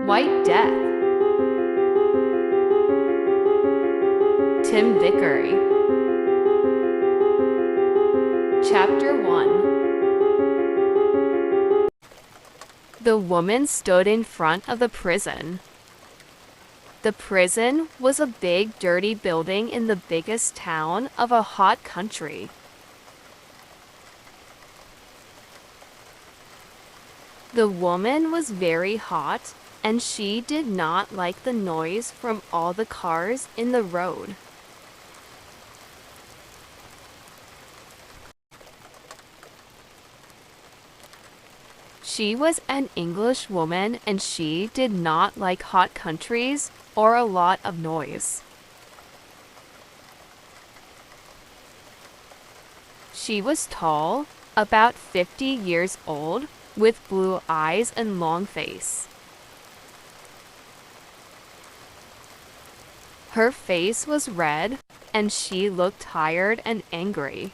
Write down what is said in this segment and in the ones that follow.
White Death. Tim Vickery. Chapter 1. The woman stood in front of the prison. The prison was a big, dirty building in the biggest town of a hot country. The woman was very hot, and she did not like the noise from all the cars in the road. She was an English woman, and she did not like hot countries or a lot of noise. She was tall, about 50 years old, with blue eyes and long face. Her face was red, and she looked tired and angry.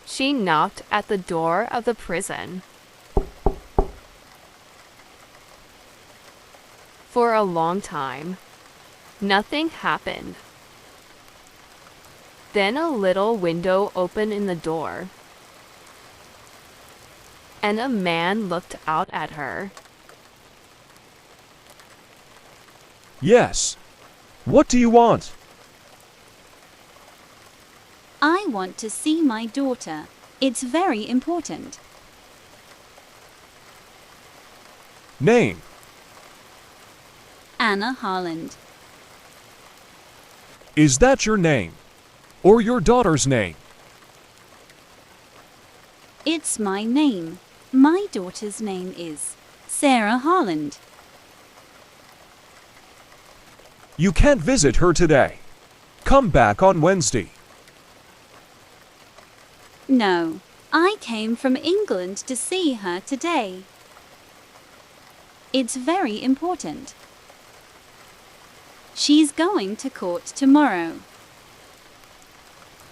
She knocked at the door of the prison. For a long time, nothing happened. Then a little window opened in the door, and a man looked out at her. Yes. What do you want? I want to see my daughter. It's very important. Name? Anna Harland. Is that your name? Or your daughter's name? It's my name. My daughter's name is Sarah Harland. You can't visit her today. Come back on Wednesday. No, I came from England to see her today. It's very important. She's going to court tomorrow.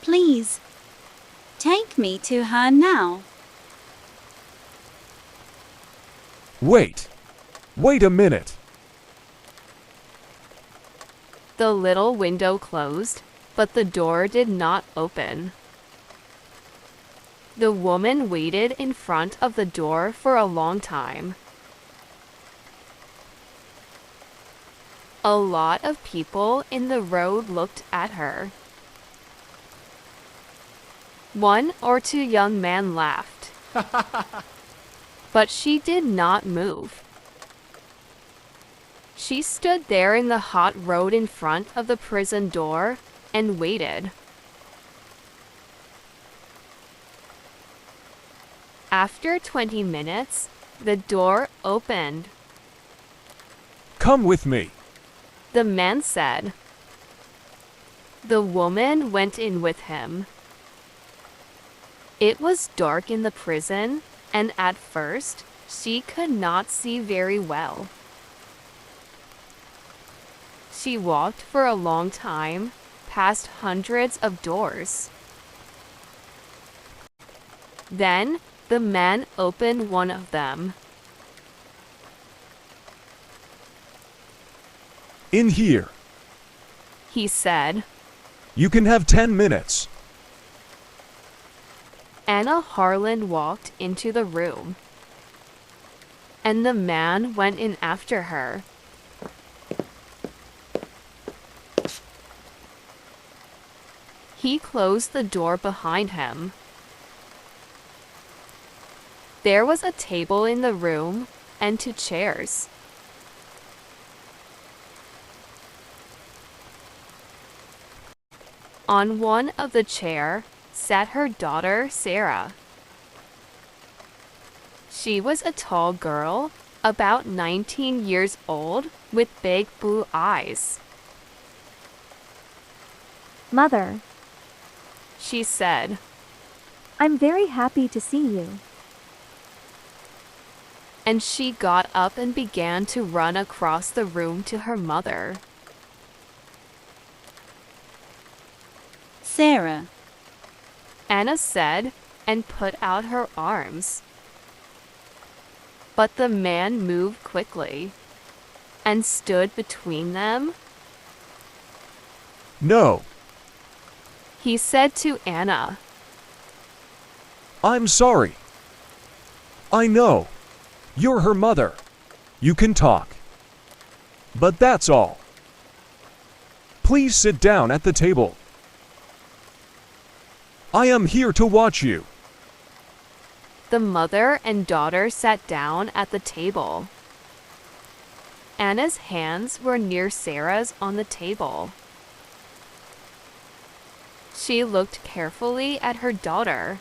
Please, take me to her now. Wait a minute. The little window closed, but the door did not open. The woman waited in front of the door for a long time. A lot of people in the road looked at her. One or two young men laughed, but she did not move. She stood there in the hot road in front of the prison door and waited. After 20 minutes, the door opened. Come with me. The man said. The woman went in with him. It was dark in the prison, and at first, she could not see very well. She walked for a long time, past hundreds of doors. Then, the man opened one of them. In here. He said. You can have 10 minutes. Anna Harland walked into the room, and the man went in after her. He closed the door behind him. There was a table in the room and 2 chairs. On one of the chairs sat her daughter, Sarah. She was a tall girl, about 19 years old, with big blue eyes. Mother, She said. I'm very happy to see you. And she got up and began to run across the room to her mother. Sarah, Anna said, and put out her arms. But the man moved quickly and stood between them. No, He said to Anna, I'm sorry. I know. You're her mother. You can talk. But that's all. Please sit down at the table. I am here to watch you. The mother and daughter sat down at the table. Anna's hands were near Sarah's on the table. She looked carefully at her daughter.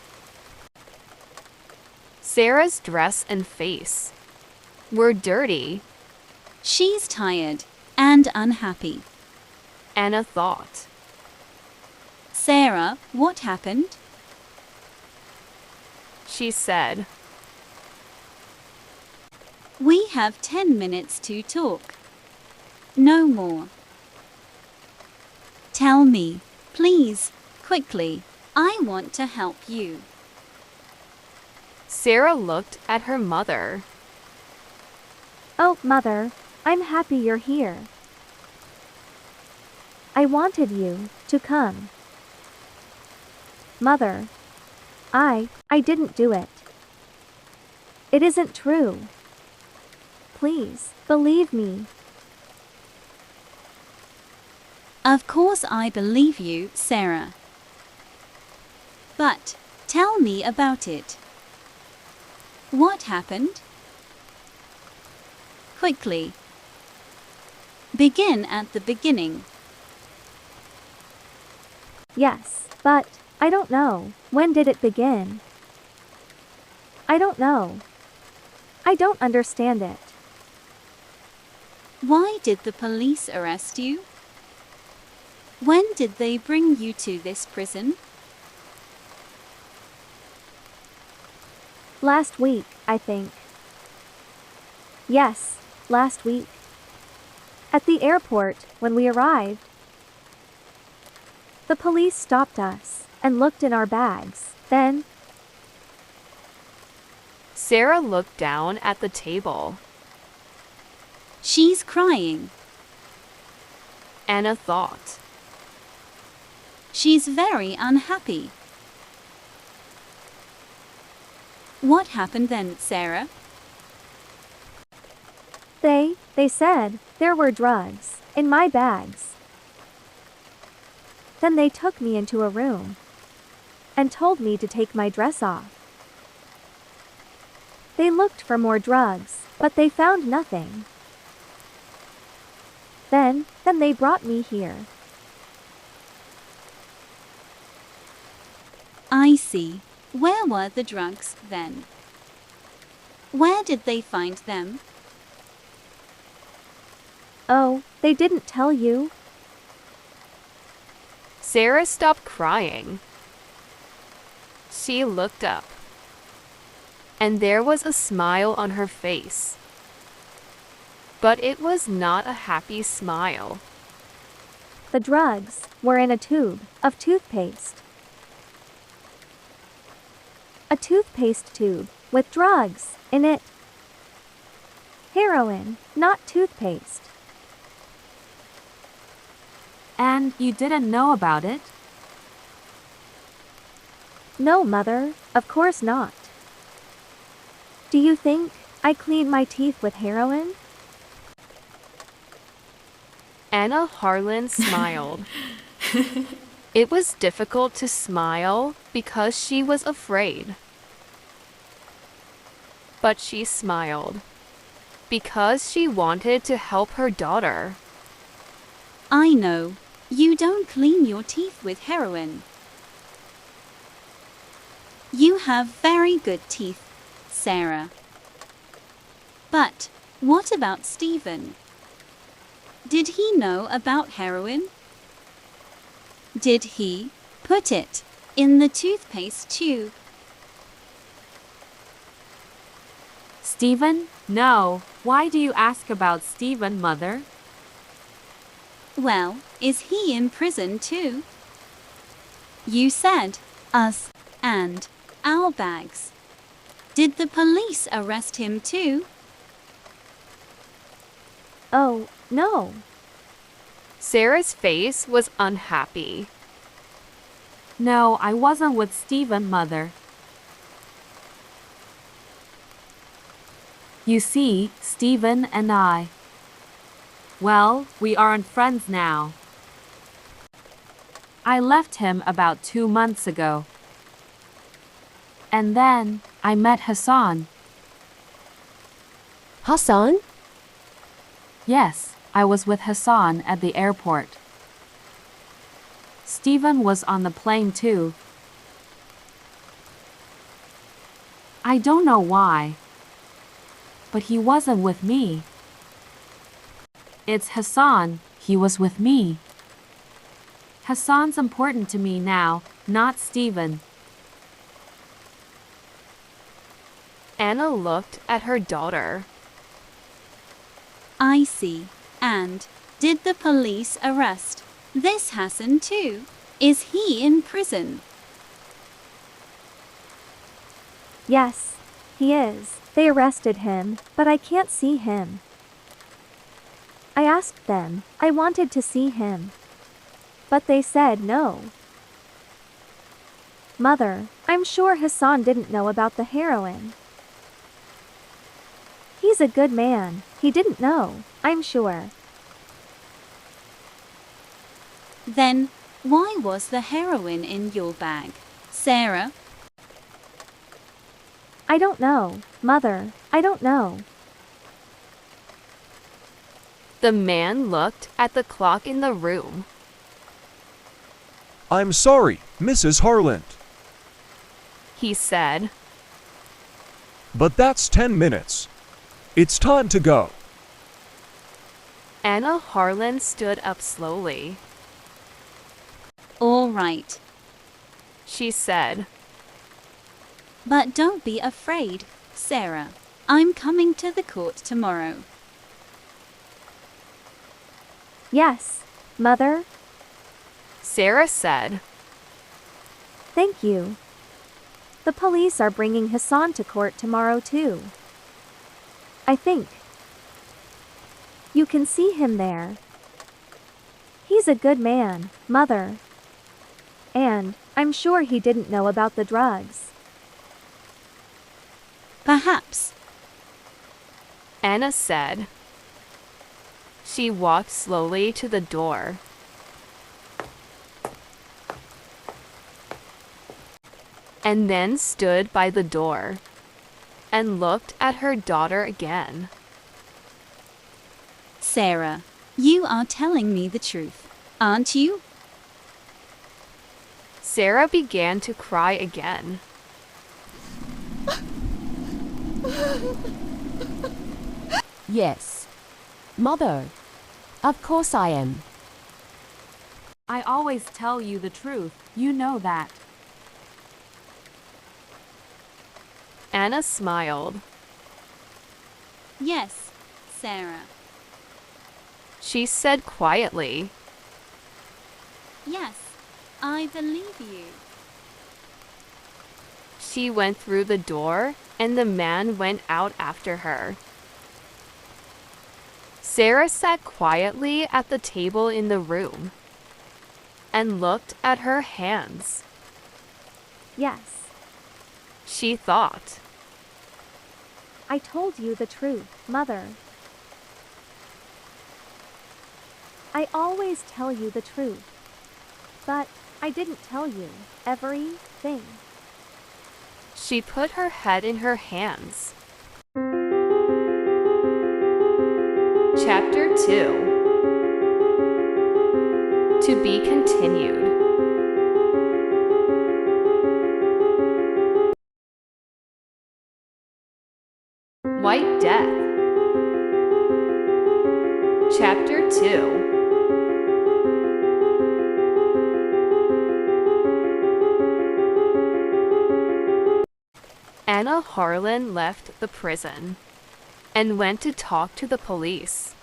Sarah's dress and face were dirty, She's tired and unhappy. Anna thought. Sarah, what happened? She said, We have 10 minutes to talk. No more. Tell me, please, quickly. I want to help you. Sarah looked at her mother. Oh, Mother, I'm happy you're here. I wanted you to come. Mother, I didn't do it. It isn't true. Please, believe me. Of course I believe you, Sarah. But tell me about it. What happened? Quickly. Begin at the beginning. Yes, but I don't know. When did it begin? I don't know. I don't understand it. Why did the police arrest you? When did they bring you to this prison? Last week, I think. Yes, last week. At the airport, when we arrived. The police stopped us and looked in our bags. Then, Sarah looked down at the table. She's crying. Anna thought. She's very unhappy. What happened then, Sarah? they said there were drugs in my bags. Then they took me into a room and told me to take my dress off. They looked for more drugs, but they found nothing. Then they brought me here. I see. Where were the drugs then? Where did they find them? Oh, they didn't tell you? Sarah stopped crying. She looked up, and there was a smile on her face. But it was not a happy smile. The drugs were in a tube of toothpaste. A toothpaste tube with drugs in it. Heroin, not toothpaste. And you didn't know about it? No, Mother, of course not. Do you think I cleaned my teeth with heroin? Anna Harlan smiled. It was difficult to smile because she was afraid. But she smiled because she wanted to help her daughter. I know. You don't clean your teeth with heroin. You have very good teeth, Sarah. But what about Stephen? Did he know about heroin? Did he put it in the toothpaste tube? Stephen? No. Why do you ask about Stephen, Mother? Well, is he in prison too? You said us and our bags. Did the police arrest him too? Oh, no. Sarah's face was unhappy. No, I wasn't with Stephen, Mother. You see, Stephen and I. Well, we aren't friends now. I left him about 2 months ago. And then, I met Hassan. Hassan? Yes, I was with Hassan at the airport. Stephen was on the plane too. I don't know why. But he wasn't with me. It's Hassan, he was with me. Hassan's important to me now, not Stephen. Anna looked at her daughter. I see. And did the police arrest this Hassan too? Is he in prison? Yes, he is. They arrested him, but I can't see him. I asked them, I wanted to see him. But they said no. Mother, I'm sure Hassan didn't know about the heroin. He's a good man. He didn't know, I'm sure. Then, why was the heroin in your bag, Sarah? I don't know, Mother, I don't know. The man looked at the clock in the room. I'm sorry, Mrs. Harland. He said, But that's 10 minutes. It's time to go. Anna Harlan stood up slowly. All right. She said, But don't be afraid, Sarah. I'm coming to the court tomorrow. Yes, Mother, Sarah said, thank you. The police are bringing Hassan to court tomorrow too. I think. You can see him there. He's a good man, Mother. And, I'm sure he didn't know about the drugs. Perhaps. Anna said. She walked slowly to the door. And then stood by the door and looked at her daughter again. Sarah, you are telling me the truth, aren't you? Sarah began to cry again. Yes. Mother, of course I am. I always tell you the truth, you know that. Anna smiled. Yes, Sarah. She said quietly, Yes, I believe you. She went through the door, and the man went out after her. Sarah sat quietly at the table in the room and looked at her hands. Yes, She thought, I told you the truth, Mother. I always tell you the truth. But, I didn't tell you everything. she put her head in her hands. Chapter 2. To be continued. White Death. Chapter 2. Anna Harlan left the prison and went to talk to the police.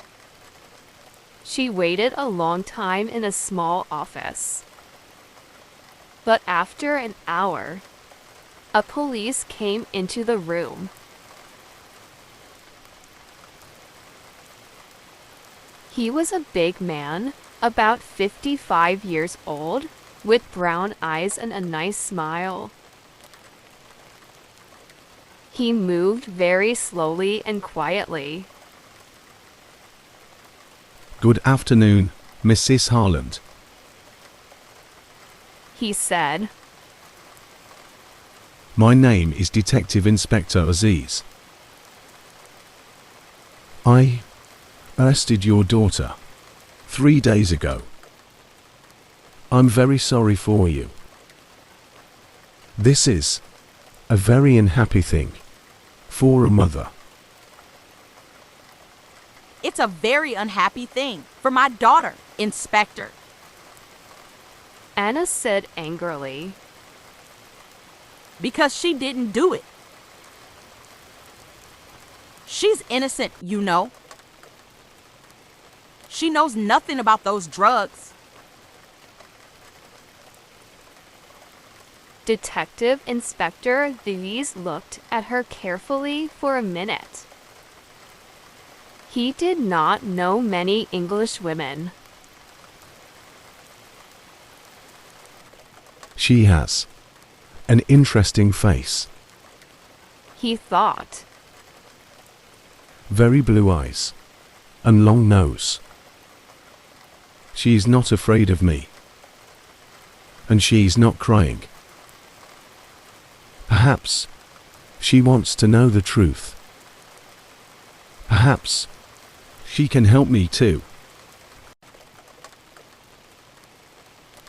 She waited a long time in a small office. But after an hour, A police came into the room. He was a big man, about 55 years old, with brown eyes and a nice smile. He moved very slowly and quietly. Good afternoon, Mrs. Harland. He said, My name is Detective Inspector Aziz. I arrested your daughter 3 days ago. I'm very sorry for you. This is a very unhappy thing for a mother. It's a very unhappy thing for my daughter, Inspector. Anna said angrily. Because she didn't do it. She's innocent, you know. She knows nothing about those drugs. Detective Inspector Aziz looked at her carefully for a minute. He did not know many English women. She has an interesting face, He thought. very blue eyes, and long nose. She's not afraid of me. And she's not crying. Perhaps she wants to know the truth. Perhaps she can help me too.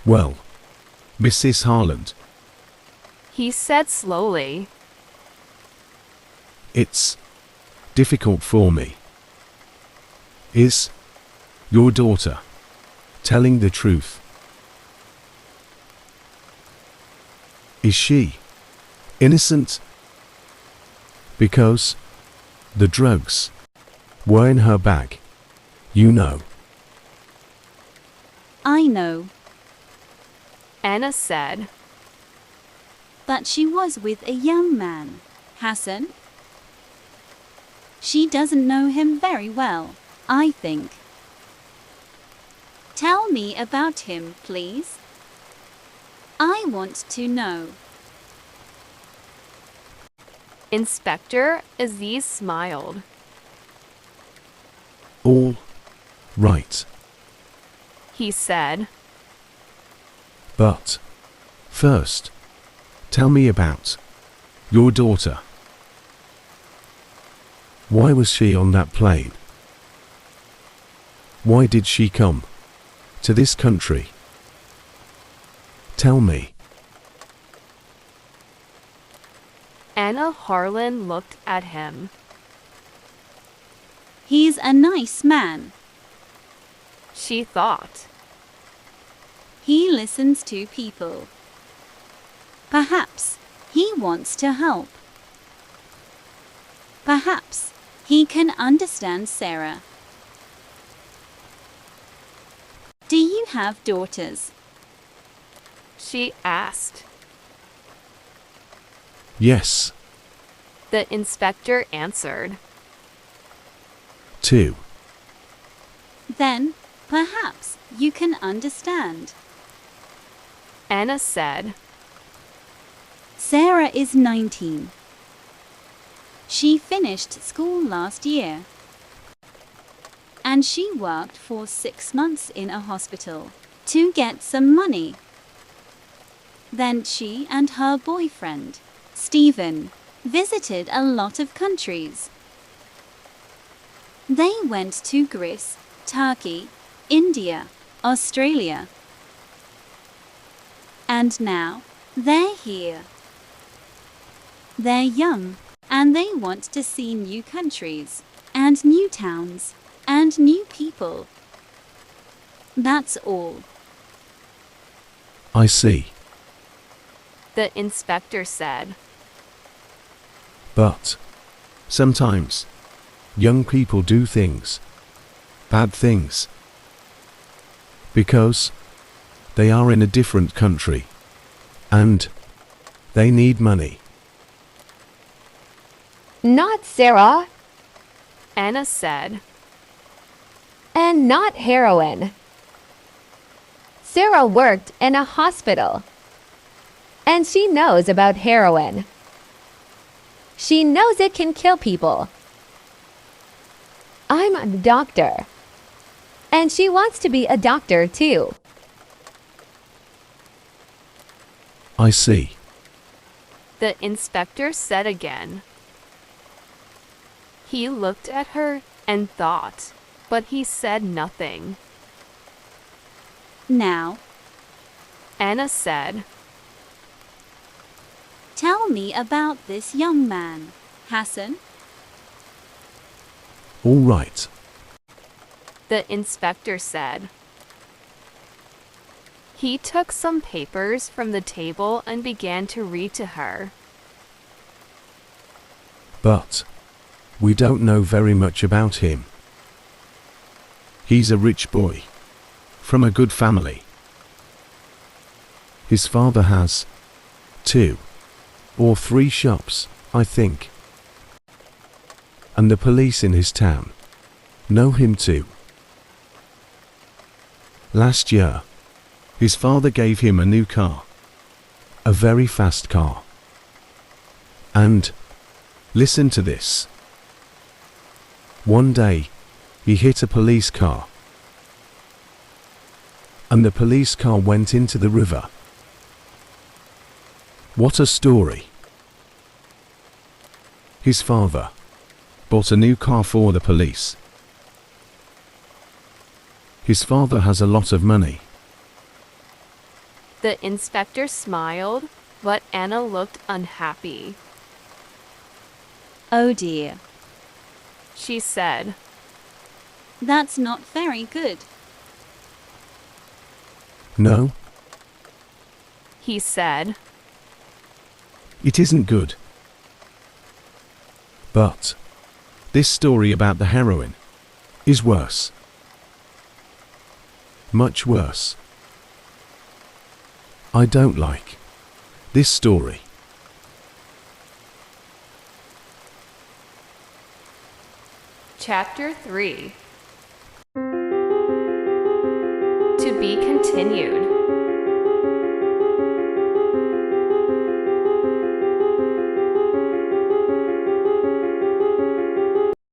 Well, Mrs. Harland, He said slowly. it's difficult for me. Is your daughter telling the truth? Is she innocent? Because the drugs were in her bag, you know. I know, Anna said. but she was with a young man, Hassan. She doesn't know him very well, I think. Tell me about him, please. I want to know. Inspector Aziz smiled. All right, He said, but first, tell me about your daughter. Why was she on that plane? Why did she come to this country? Tell me. Anna Harlan looked at him. He's a nice man. She thought. He listens to people. Perhaps he wants to help. Perhaps he can understand Sarah. Do you have daughters? She asked. Yes, The inspector answered. 2. Then perhaps you can understand. Anna said. Sarah is 19. She finished school last year. And she worked for 6 months in a hospital to get some money. Then she and her boyfriend, Stephen, visited a lot of countries. They went to Greece, Turkey, India, Australia. And now they're here. They're young, and they want to see new countries, and new towns, and new people. That's all. I see. The inspector said. But sometimes young people do things, bad things, because they are in a different country and they need money. Not Sarah, Anna said. and not heroin. Sarah worked in a hospital, and she knows about heroin. She knows it can kill people. I'm a doctor, and she wants to be a doctor too. I see. The inspector said again. He looked at her and thought, but he said nothing. Now, Anna said, tell me about this young man, Hassan. All right. the inspector said. He took some papers from the table and began to read to her. But we don't know very much about him. He's a rich boy, from a good family. His father has 2 or 3 shops, I think. And the police in his town know him too. Last year, his father gave him a new car, a very fast car. And, listen to this. One day, he hit a police car, and the police car went into the river. What a story. His father bought a new car for the police. His father has a lot of money. The inspector smiled, but Anna looked unhappy. Oh dear, She said, that's not very good. No, he said. it isn't good. But this story about the heroin is worse. Much worse. I don't like this story. Chapter 3. To be continued.